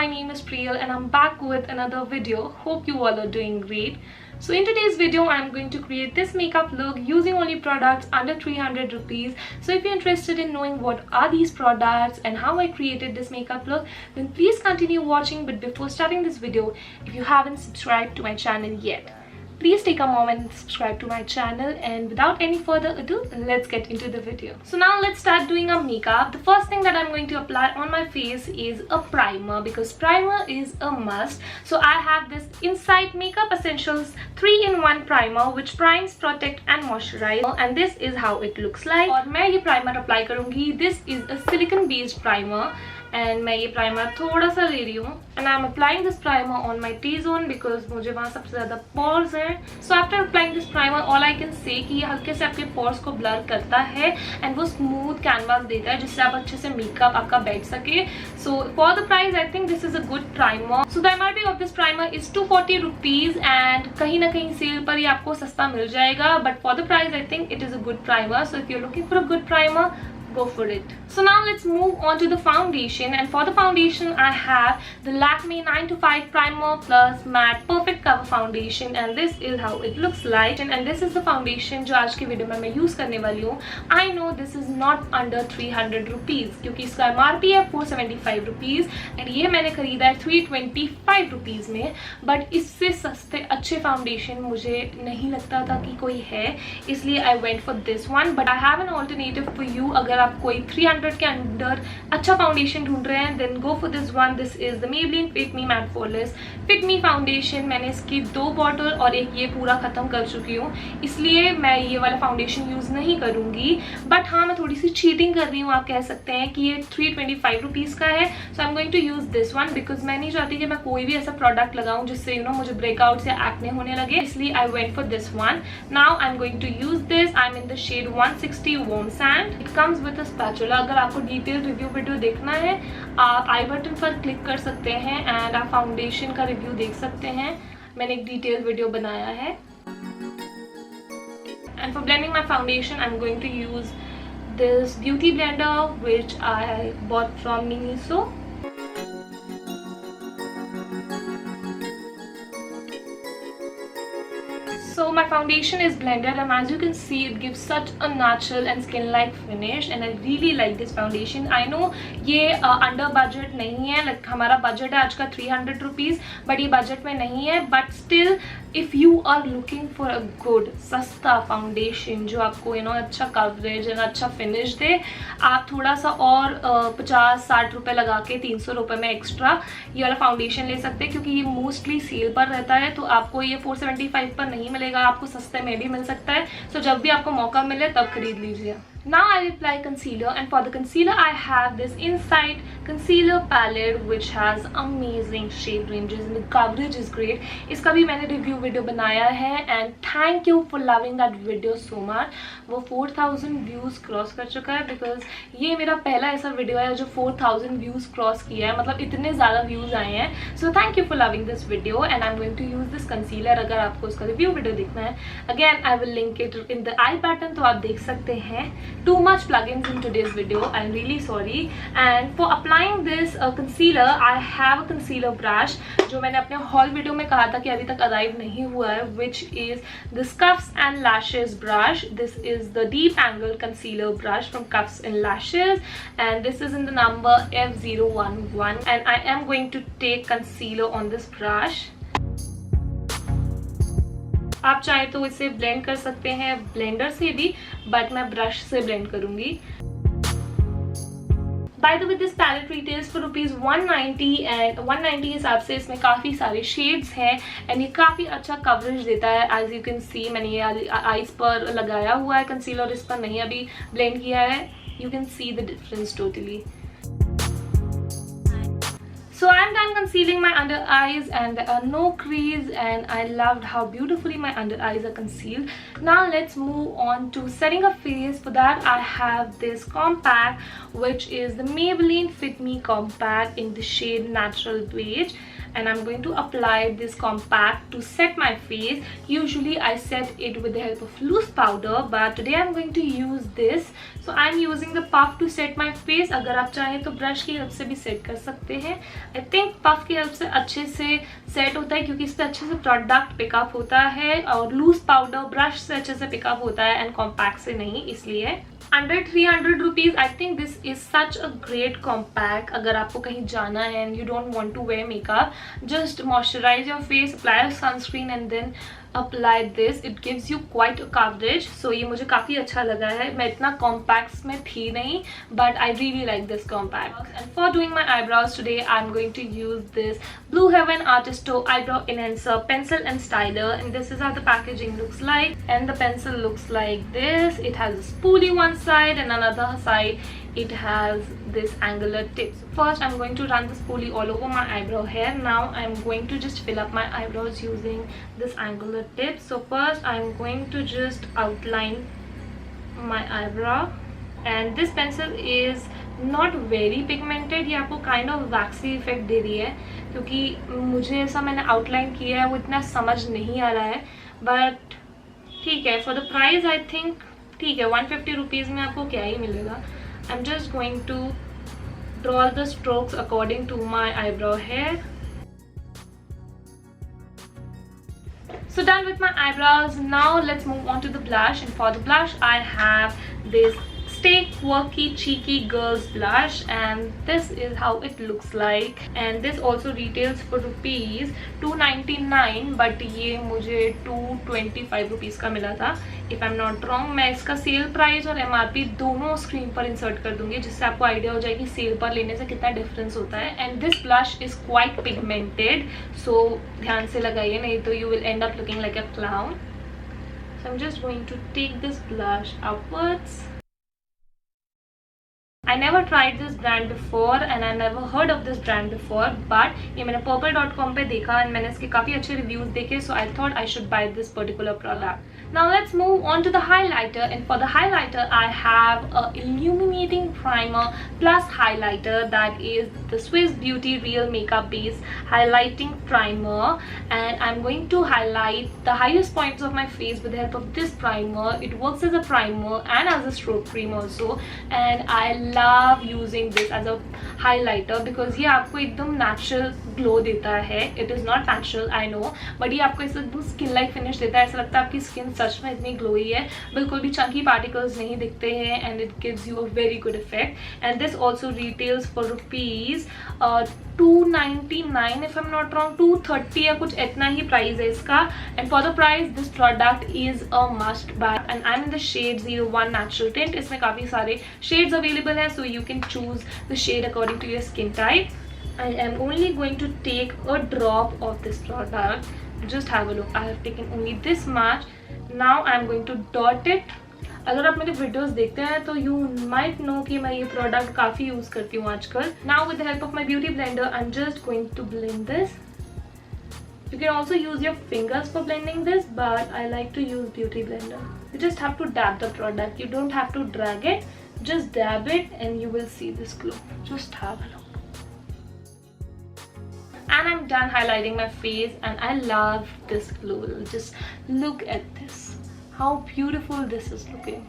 my name is Priyal and I'm back with another video. Hope you all are doing great. So in today's video, I'm going to create this makeup look using only products under 300 rupees. So if you're interested in knowing what are these products and how I created this makeup look, then please continue watching. But before starting this video, if you haven't subscribed to my channel yet, please take a moment and subscribe to my channel. And without any further ado, let's get into the video. So now let's start doing our makeup. The first thing that I'm going to apply on my face is a primer, because primer is a must. So I have this Insight Makeup Essentials 3-in-1 primer which primes, protect and moisturize, and this is how it looks like. और मैं ये primer apply करूँगी. This is a silicone based primer and मैं ये primer थोड़ा सा ले रही हूँ and I'm applying this primer on my T-zone because मुझे वहाँ सबसे ज़्यादा pores हैं. So after applying this primer, all I can say कि ये हल्के से आपके pores को blur करता है and वो smooth canvas देता है जिससे आप अच्छे से makeup आपका बैठ सके. So for the price, I think this is a good primer. So the MRP of this primer is 240 rupees and कहीं ना कहीं सेल पर ये आपको सस्ता मिल जाएगा. But for the price, I think it is a good primer. So if you're looking for a good primer, go for it. So now let's move on to the foundation, and for the foundation I have the Lakme 9 to 5 Primer Plus Matte Perfect Cover Foundation, and this is how it looks like. And this is the foundation जो आज की video में मैं use करने वाली हूँ. I know this is not under 300 rupees क्योंकि इसका MRP है 475 rupees and ये मैंने खरीदा है 325 rupees में. बट इससे सस्ते अच्छे फाउंडेशन मुझे नहीं लगता था कि कोई है, इसलिए I went for this one. But I have an alternative for you. अगर आप कोई 300 के अंदर अच्छा फाउंडेशन ढूंढ रहे हैं, then go for this one. This is the Maybelline Fit Me Matte Flawless Fit Me foundation. मैंने इसकी 2 बॉटल और एक ये पूरा खत्म कर चुकी हूँ, इसलिए मैं ये वाला फाउंडेशन यूज नहीं करूंगी. बट हाँ, मैं थोड़ी सी चीटिंग कर रही हूँ, आप कह सकते हैं कि ये 325 रुपीज़ का है. So I am going to use this one because मैं नहीं चाहती कि मैं कोई भी ऐसा प्रोडक्ट लगाऊं जिससे मुझे ब्रेकआउट या एक्ने होने लगे, इसलिए I went for this one. Now I am going to use this. I am in the shade 160 Warm Sand. It comes with a spatula. अगर आपको डिटेल रिव्यू वीडियो देखना है, आप आई बटन पर क्लिक कर सकते हैं एंड आप फाउंडेशन का रिव्यू देख सकते हैं. मैंने एक डिटेल वीडियो बनाया है. And for blending my foundation, I'm going to use this beauty blender which I bought from Miniso. So my foundation is blended and as you can see, it gives such a natural and skin-like finish and I really like this foundation. I know ये under budget नहीं है, like हमारा budget है आज का 300 rupees, but ये budget में नहीं है. But still, if you are looking for a good सस्ता foundation जो आपको अच्छा coverage और अच्छा finish दे, आप थोड़ा सा और 50-60 रुपए लगा के 300 रुपए में एक्स्ट्रा ये वाला फाउंडेशन ले सकते हैं, क्योंकि ये मोस्टली सेल पर रहता है. तो आपको ये 475 पर नहीं मिलेगा, आपको सस्ते में भी मिल सकता है. सो जब भी आपको मौका मिले तब खरीद लीजिए. Now I will apply concealer, and for the concealer I have this Insight concealer palette which has amazing shade ranges and the coverage is great. इसका भी मैंने रिव्यू वीडियो बनाया है and thank you for loving that video so much. वो 4000 views cross कर चुका है because ये मेरा पहला ऐसा वीडियो है जो 4000 व्यूज क्रॉस किया है, मतलब इतने ज़्यादा व्यूज आए हैं. So thank you for loving this video and I'm going to use this concealer. अगर आपको उसका रिव्यू वीडियो देखना है, again I will link it in the I button, तो आप देख सकते हैं. Too much plugins in today's video, I'm really sorry. And for applying this concealer, I have a concealer brush जो मैंने अपने haul वीडियो में कहा था कि अभी तक अराइव नहीं हुआ है, which is the Cuffs and Lashes brush. This is the deep angle concealer brush from Cuffs and Lashes and this is in the number F011 and I am going to take concealer on this brush. आप चाहे तो इसे blend कर सकते हैं blender से भी, but मैं ब्रश से ब्लेंड करूंगी. By the way, this palette retails for rupees 190 and 190 हिसाब से इसमें काफ़ी सारे शेड्स हैं एंड ये काफ़ी अच्छा कवरेज देता है. एज यू कैन सी, मैंने ये आईज पर लगाया हुआ है कंसीलर, इस पर नहीं अभी ब्लेंड किया है. You can see the difference totally. So I am done concealing my under eyes and there are no crease and I loved how beautifully my under eyes are concealed. Now let's move on to setting a face. For that I have this compact which is the Maybelline Fit Me Compact in the shade Natural Beige. and I'm going to apply this compact to set my face. Usually I set it with the help of loose powder, but today I'm going to use this. So I'm using the puff to set my face. अगर आप चाहें तो brush की help से भी set कर सकते हैं. I think पफ की हेल्प से अच्छे से सेट होता है क्योंकि इस पर अच्छे से प्रोडक्ट पिकअप होता है, और लूज पाउडर ब्रश से अच्छे से पिकअप होता है एंड कॉम्पैक्ट से नहीं. इसलिए under 300 rupees I think this is such a great compact. अगर आपको कहीं जाना है and you don't want to wear makeup, just moisturise your face, apply sunscreen and then apply this. It gives you quite coverage. So ये मुझे काफ़ी अच्छा लगा है. मैं इतना कॉम्पैक्ट्स में थी नहीं, but I really like this compact. And for doing my eyebrows today I am going to use this Blue Heaven Artisto Eyebrow Enhancer Pencil and Styler, and this is how the packaging looks like. And the pencil looks like this. It has a spoolie one side and another side it has this angular tip. So first I'm going to run the spoolie all over my eyebrow hair. Now I'm going to just fill up my eyebrows using this angular tip. So first I'm going to just outline my eyebrow, and this pencil is not very pigmented. ये आपको kind of waxy effect दे रही है क्योंकि मुझे ऐसा मैंने outline किया है वो इतना समझ नहीं आ रहा है, बट ठीक है. For the price I think ठीक है. 150 रुपीज़ में आपको क्या ही मिलेगा. I am just going to draw the strokes according to my eyebrow hair. So done with my eyebrows. Now let's move on to the blush, and for the blush I have this Stay Quirky Cheeky Girls blush, and this is how it looks like. And this also retails for rupees 299, but ये मुझे 225 rupees का मिला था if I'm not wrong. मैं इसका sale price और MRP दोनों screen पर इंसर्ट कर दूंगी जिससे आपको आइडिया हो जाए कि सेल पर लेने से कितना डिफरेंस होता है. And this blush is quite pigmented, so ध्यान से लगाइए नहीं तो you will end up looking like a clown. So I'm just going to take this blush upwards. I never tried this brand before and I never heard of this brand before, but ये मैंने purple.com पे देखा and मैंने इसके काफ़ी अच्छे reviews देखे, so I thought I should buy this particular product. Now let's move on to the highlighter, and for the highlighter I have a illuminating primer plus highlighter that is the Swiss Beauty Real Makeup Base Highlighting Primer, and I'm going to highlight the highest points of my face with the help of this primer. It works as a primer and as a stroke cream also, and I love using this as a highlighter because ये आपको एकदम natural glow देता है. It is not natural I know, but ये आपको एकदम skin like finish देता है. ऐसा लगता है आपकी skin सच में इतनी ग्लोई है, बिल्कुल भी चंकी पार्टिकल्स नहीं दिखते हैं, and it gives you a very good effect. And this also retails for rupees 299 if I am not wrong. 230 या कुछ इतना ही प्राइस है इसका. And for the price this product is a must buy, and I am in the shade 01 natural tint. इसमें काफ़ी सारे shades available हैं, so you can choose the shade according to your skin type. I am only going to take a drop of this product. Just have a look. I have taken only this much. Now I am going to dot it. अगर आप मेरे videos देखते हैं तो you might know कि मैं ये product काफ़ी यूज़ करती हूँ आजकल. Now with the help of my beauty blender I am just going to blend this. You can also use your fingers for blending this, but I like to use beauty blender. You just have to dab the product. You don't have to drag it. Just dab it and you will see this glow. Just have a look. And I'm done highlighting my face and I love this glow. Just look at this. How beautiful this is looking.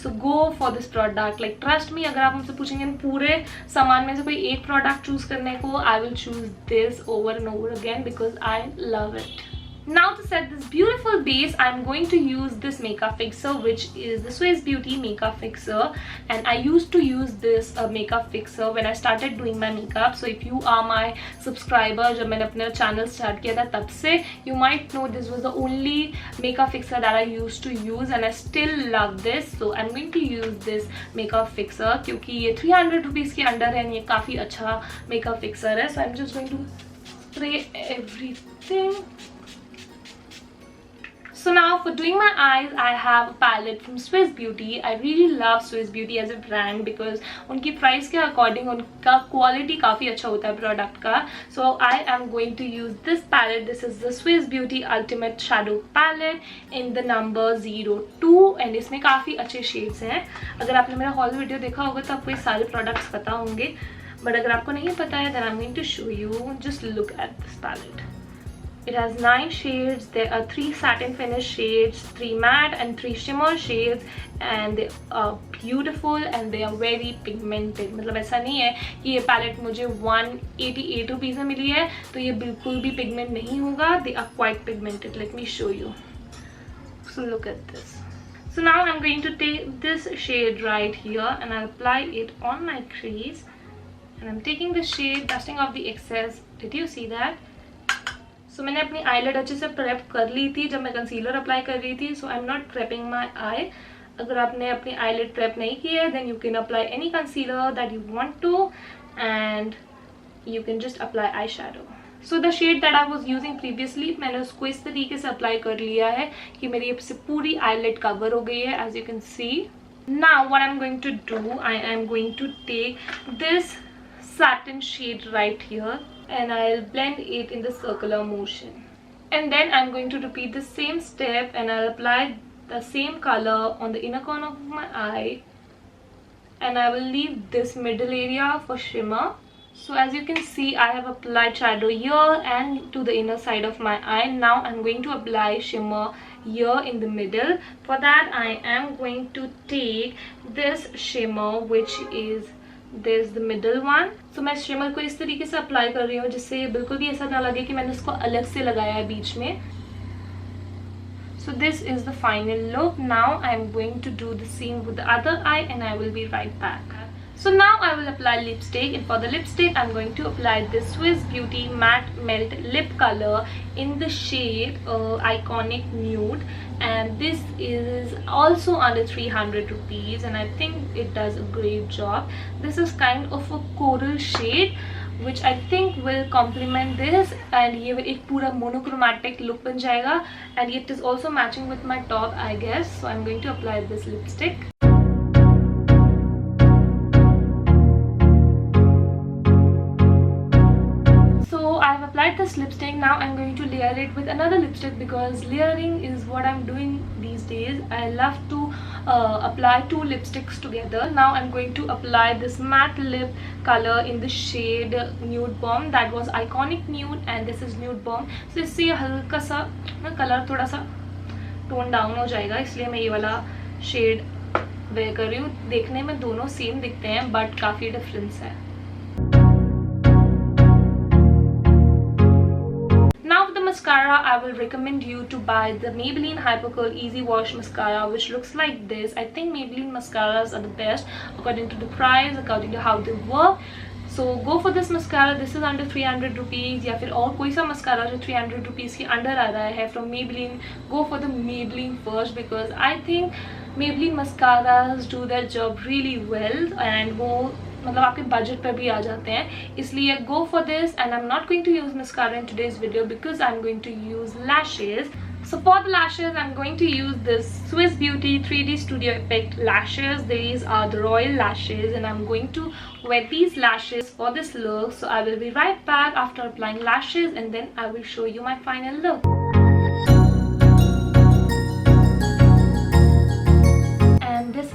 So go for this product. Like trust me, अगर आप मुझसे पूछेंगे पूरे सामान में से कोई एक प्रोडक्ट चूज करने को, I will choose this over and over again because I love it. Now to set this beautiful base, I'm going to use this makeup fixer, which is the Swiss Beauty makeup fixer, and I used to use this makeup fixer when I started doing my makeup. So if you are my subscriber, जब मैंने अपना channel start किया था तब से, you might know this was the only makeup fixer that I used to use, and I still love this. So I'm going to use this makeup fixer क्योंकि ये 300 rupees के अंडर है, ये काफ़ी अच्छा makeup fixer है. So I'm just going to spray everything. So now for doing my eyes, I have a palette from Swiss Beauty. I really love Swiss Beauty as a brand because उनकी price के according उनका quality काफ़ी अच्छा होता है product का. So I am going to use this palette. This is the Swiss Beauty Ultimate Shadow Palette in the number 02, and इसमें काफ़ी अच्छे शेड्स हैं. अगर आपने मेरा हॉल वीडियो देखा होगा तो आपको ये सारे प्रोडक्ट्स पता होंगे, but अगर आपको नहीं पता है then I'm going to show you. Just look at this palette. It has 9 shades. There are 3 satin finish shades, 3 matte and 3 shimmer shades, and they are beautiful and they are very pigmented. मतलब ऐसा नहीं है कि ये palette मुझे 188 rupees में मिली है तो ये बिल्कुल भी पिगमेंट नहीं होगा. They are quite pigmented. Let me show you. So look at this. So now I'm going to take this shade right here and I'll apply it on my crease. And I'm taking the shade, dusting off the excess. Did you see that? So मैंने अपनी eyelid अच्छे से prep कर ली थी जब मैं concealer apply कर रही थी. So I am not prepping my eye. अगर आपने अपनी आईलेड प्रेप नहीं की है then you can apply any concealer that you want to and you can just apply eye shadow. So the shade that I was using previously मैंने उसको इस तरीके से अप्लाई कर लिया है कि मेरी अब से पूरी आईलेड कवर हो गई है as you can see. Now what I am going to do, I am going to take this satin shade right here and I'll blend it in the circular motion, and then I'm going to repeat the same step and I'll apply the same color on the inner corner of my eye and I will leave this middle area for shimmer. So as you can see I have applied shadow here and to the inner side of my eye. Now I'm going to apply shimmer here in the middle. For that I am going to take this shimmer which is there's the middle one. So मैं shimmer को इस तरीके से apply कर रही हूँ जिससे ये बिल्कुल भी ऐसा ना लगे कि मैंने इसको अलग से लगाया है बीच में. So this is the final look. Now I am going to do the same with the other eye and I will be right back. So now I will apply lipstick, and for the lipstick I'm going to apply this Swiss Beauty Matte Melt Lip Color in the shade Iconic Nude, and this is also under 300 rupees and I think it does a great job. This is kind of a coral shade which I think will complement this and ये एक पूरा monochromatic look बन जाएगा, and it is also matching with my top I guess. So I'm going to apply this lipstick. I've applied this lipstick. Now I'm going to layer it with another lipstick because layering is what I'm doing these days. I love to apply 2 lipsticks together. Now I'm going to apply this matte lip color in the shade Nude Bomb. That was Iconic Nude and this is Nude Bomb. So इससे हल्का सा ना colour थोड़ा सा tone down हो जाएगा, इसलिए मैं ये वाला शेड वेयर कर रही हूँ. देखने में दोनों सेम दिखते हैं बट काफ़ी डिफरेंस है. Mascara, I will recommend you to buy the Maybelline Hyper Curl Easy Wash Mascara which looks like this. I think Maybelline mascaras are the best according to the price, according to how they work. So go for this mascara. This is under 300 rupees या फिर और कोई सा mascara जो 300 rupees के under आ रहा है from Maybelline. Go for the Maybelline first because I think Maybelline mascaras do their job really well and वो मतलब आपके बजट पर भी आ जाते हैं, इसलिए go for this. And I'm not going to use mascara in today's video because I'm going to use lashes. So for the lashes I'm going to use this Swiss Beauty 3D Studio Effect lashes. These are the royal lashes and I'm going to wear these lashes for this look. So I will be right back after applying lashes and then I will show you my final look.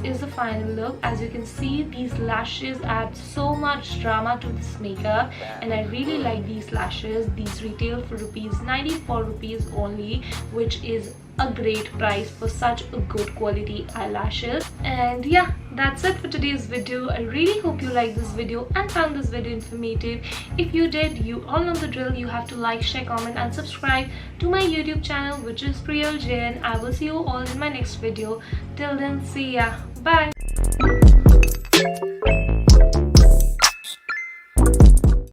Is the final look. As you can see, these lashes add so much drama to this makeup and I really like these lashes. These retail for ₹94 only, which is a great price for such a good quality eyelashes. And yeah, that's it for today's video. I really hope you liked this video and found this video informative. If you did, you all know the drill. You have to like, share, comment and subscribe to my YouTube channel, which is Priyal Jain. I will see you all in my next video. Till then, see ya. Bye.